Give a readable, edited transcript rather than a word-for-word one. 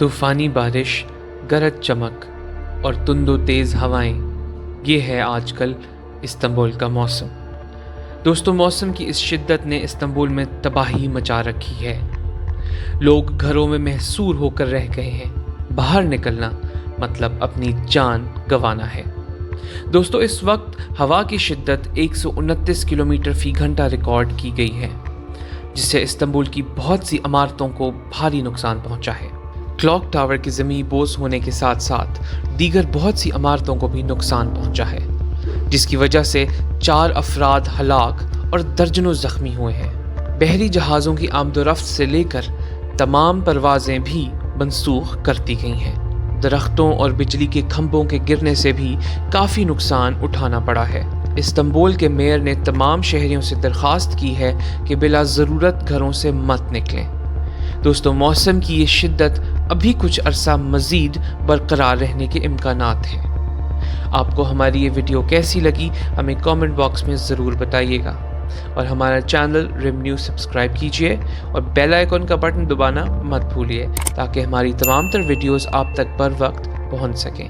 तूफ़ानी बारिश, गरज चमक और तुंद व तेज़ हवाएं, ये है आजकल इस्तांबुल का मौसम। दोस्तों, मौसम की इस शिद्दत ने इस्तांबुल में तबाही मचा रखी है। लोग घरों में महसूर होकर रह गए हैं। बाहर निकलना मतलब अपनी जान गंवाना है। दोस्तों, इस वक्त हवा की शिद्दत 129 किलोमीटर फी घंटा रिकॉर्ड की गई है, जिससे इस्तांबुल की बहुत सी इमारतों को भारी नुकसान पहुंचा है। क्लॉक टावर की ज़मीन बोझ होने के साथ साथ दीगर बहुत सी इमारतों को भी नुकसान पहुंचा है, जिसकी वजह से 4 अफराद हलाक और दर्जनों ज़ख्मी हुए हैं। बहरी जहाज़ों की आमदोरफ्त से लेकर तमाम परवाज़ें भी मनसूख कर दी गई हैं। दरख्तों और बिजली के खंभों के गिरने से भी काफ़ी नुकसान उठाना पड़ा है। इस्तांबुल के मेयर ने तमाम शहरियों से दरख्वास्त की है कि बिला ज़रूरत घरों से मत निकलें। दोस्तों, मौसम की ये शिद्दत अभी कुछ अरसा मज़ीद बरकरार रहने के इम्कानात हैं। आपको हमारी ये वीडियो कैसी लगी हमें कमेंट बॉक्स में ज़रूर बताइएगा, और हमारा चैनल रिम न्यूज़ सब्सक्राइब कीजिए और बेल आइकन का बटन दबाना मत भूलिए, ताकि हमारी तमाम तर वीडियोस आप तक बर वक्त पहुंच सकें।